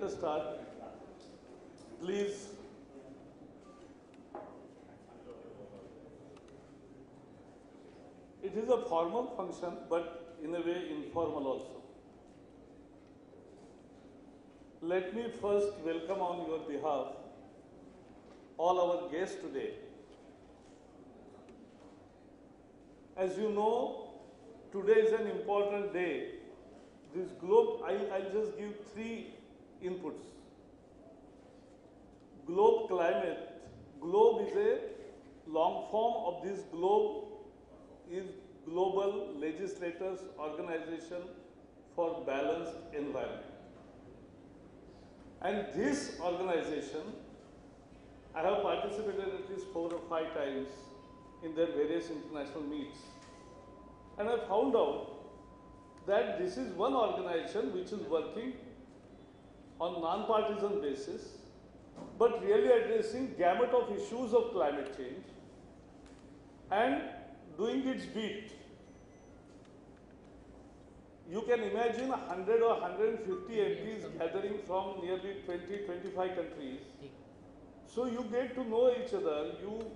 let us start. Please. It is a formal function, but in a way informal also. Let me first welcome on your behalf all our guests today. As you know, today is an important day. This globe, I'll just give three inputs. Globe climate. Globe is a long form of this globe is Global Legislators Organization for Balanced Environment. And this organization, I have participated at least 4 or 5 times in their various international meets. And I found out that this is one organization which is working on non-partisan basis, but really addressing gamut of issues of climate change and doing its bit. You can imagine 100 or 150 MPs gathering from nearly 20-25 countries. So you get to know each other, you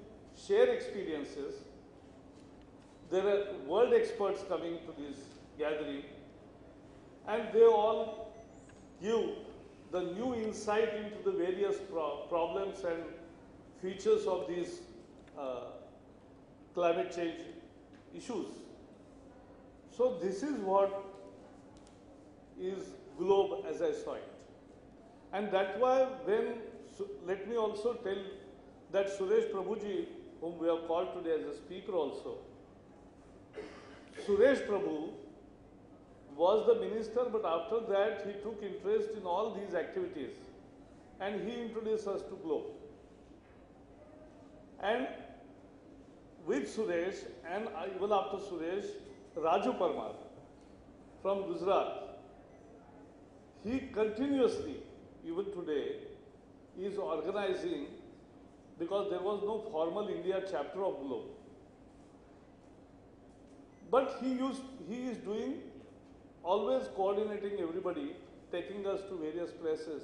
share experiences. There are world experts coming to this gathering, and they all give the new insight into the various problems and features of these climate change issues. So this is what is globe as I saw it. And that's why let me also tell that Suresh Prabhuji, whom we have called today as a speaker also, Suresh Prabhu was the minister, but after that he took interest in all these activities and he introduced us to globe. And with Suresh and even after Suresh, Raju Parmar from Gujarat, he continuously, even today, is organizing, because there was no formal India chapter of Globe. But he is doing, always coordinating everybody, taking us to various places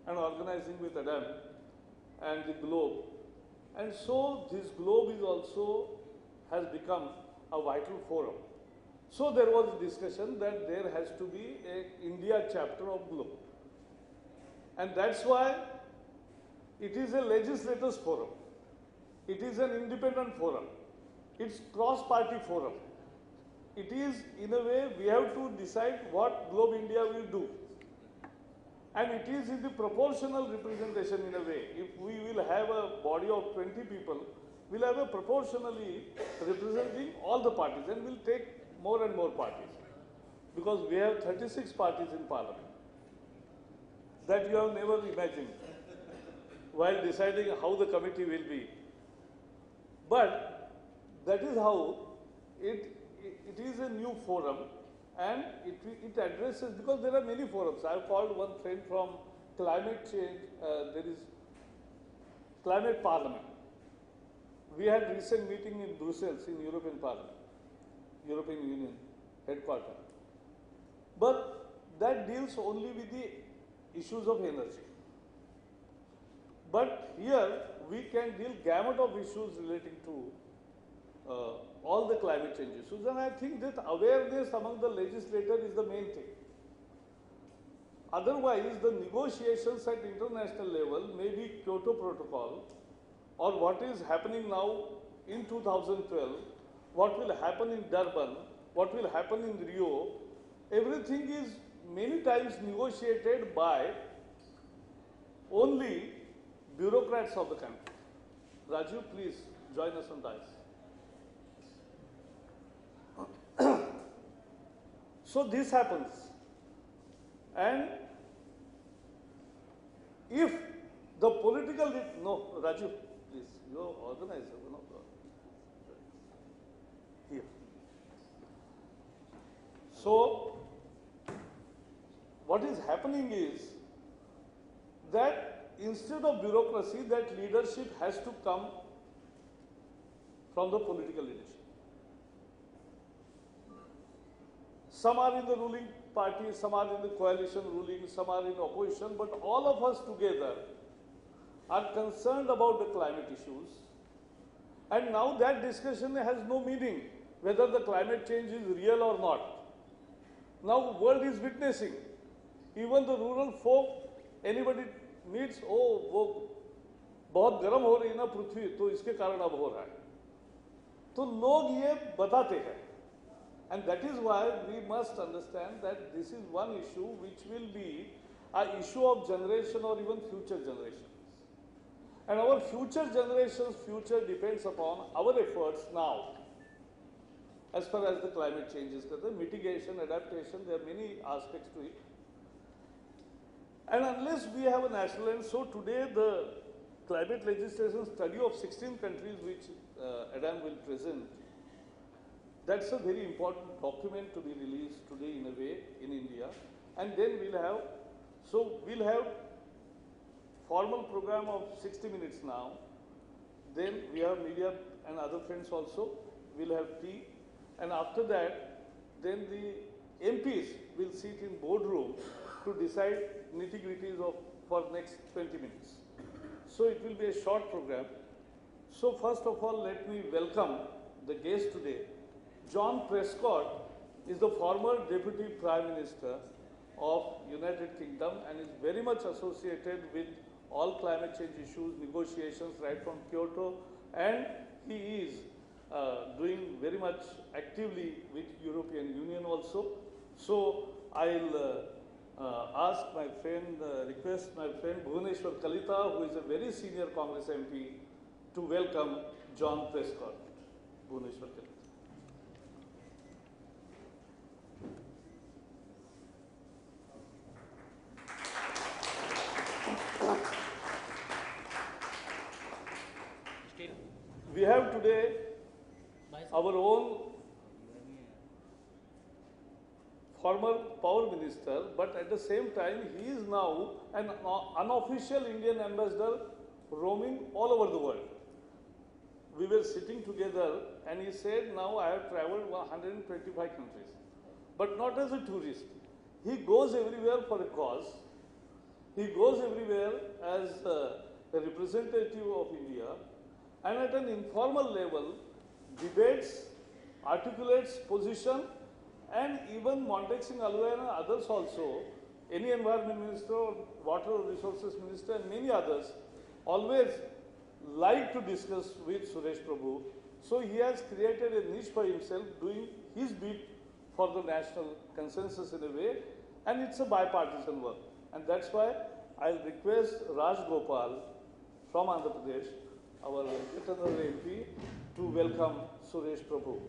and organizing with Adam and the Globe. And so this Globe is also has become a vital forum. So there was a discussion that there has to be an India chapter of Globe. And that's why it is a legislators forum. It is an independent forum. It's cross-party forum. It is, in a way, we have to decide what Globe India will do. And it is in the proportional representation in a way. If we will have a body of 20 people, we'll have a proportionally representing all the parties, and we'll take more and more parties. Because we have 36 parties in Parliament. That you have never imagined while deciding how the committee will be. But that is how it is a new forum, and it addresses, because there are many forums. I have called one friend from climate change, there is Climate Parliament. We had recent meeting in Brussels in European Parliament, European Union headquarters. But that deals only with the issues of energy. But here we can deal gamut of issues relating to all the climate change issues, and I think that awareness among the legislators is the main thing. Otherwise, the negotiations at international level, maybe Kyoto Protocol, or what is happening now in 2012, what will happen in Durban, what will happen in Rio, everything is many times negotiated by only bureaucrats of the country. Raju, please join us on dais. So this happens, and if the political, no, Raju, please, you are organizer, no, here. So what is happening is that instead of bureaucracy, that leadership has to come from the political leadership. Some are in the ruling parties, some are in the coalition ruling, some are in opposition, but all of us together are concerned about the climate issues. And now that discussion has no meaning, whether the climate change is real or not. Now the world is witnessing. Even the rural folk, anybody needs, oh, वो बहुत गर्म हो रही है ना पृथ्वी, तो इसके कारण अब हो रहा है. तो लोग ये बताते हैं. And that is why we must understand that this is one issue which will be an issue of generation or even future generations. And our future generations' future depends upon our efforts now. As far as the climate change is concerned, mitigation, adaptation, there are many aspects to it. And unless we have a national end, so today the climate legislation study of 16 countries which Adam will present, that's a very important document to be released today in a way in India. And then we'll have formal program of 60 minutes now. Then we have media and other friends also. We'll have tea. And after that, then the MPs will sit in boardroom to decide nitty-gritties for next 20 minutes. So it will be a short program. So first of all, let me welcome the guest today. John Prescott is the former Deputy Prime Minister of United Kingdom and is very much associated with all climate change issues, negotiations right from Kyoto, and he is doing very much actively with European Union also. So I'll request my friend Bhuvaneshwar Kalita, who is a very senior Congress MP, to welcome John Prescott. Bhuvaneshwar Kalita. We have today our own former power minister, but at the same time he is now an unofficial Indian ambassador roaming all over the world. We were sitting together and he said, now I have traveled 125 countries, but not as a tourist. He goes everywhere for a cause. He goes everywhere as a representative of India, and at an informal level debates, articulates position, and even Montek Singh Alwai and others also, any environment minister or water resources minister and many others, always like to discuss with Suresh Prabhu. So he has created a niche for himself, doing his bit for the national consensus in a way, and it's a bipartisan work. And that's why I'll request Raj Gopal from Andhra Pradesh, our veterinary MP, to welcome Suresh Prabhu.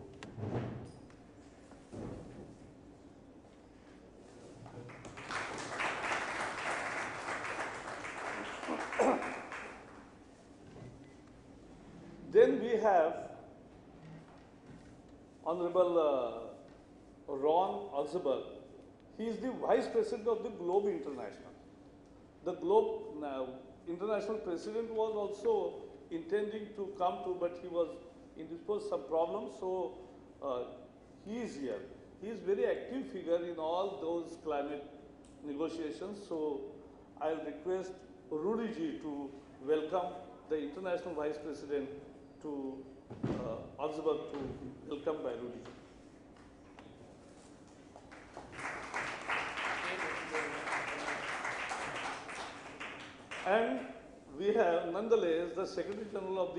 Then we have Honorable Ron Alzberg. He is the Vice President of the Globe International. The Globe International President was also intending to come to, but he was indisposed, some problems, so he is here. He is very active figure in all those climate negotiations, so I'll request Rudy ji to welcome the International Vice President to Alzberg, to welcome by Rudy. And we have nonetheless the Secretary General of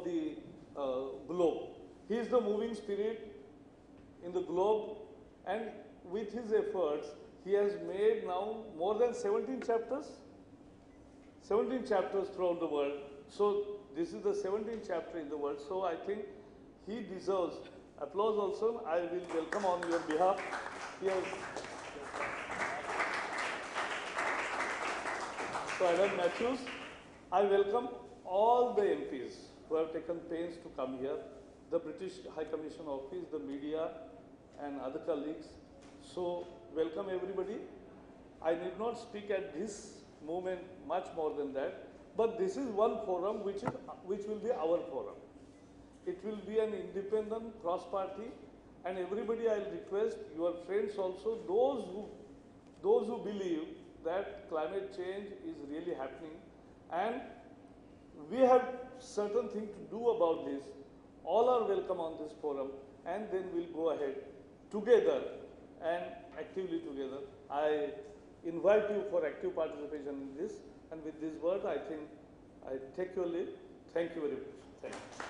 the Globe. He is the moving spirit in the Globe, and with his efforts, he has made now more than 17 chapters. 17 chapters throughout the world. So this is the 17th chapter in the world. So I think he deserves applause also. I will welcome on your behalf. Yes. So Adam Matthews, I welcome all the MPs who have taken pains to come here, the British High Commission Office, the media and other colleagues. So welcome everybody. I need not speak at this moment much more than that, but this is one forum which will be our forum. It will be an independent cross-party And everybody I'll request, your friends also, those who believe that climate change is really happening and we have certain thing to do about this, all are welcome on this forum, and then we'll go ahead together and actively together. I invite you for active participation in this, and with this word I think I take your leave. Thank you very much. Thank you.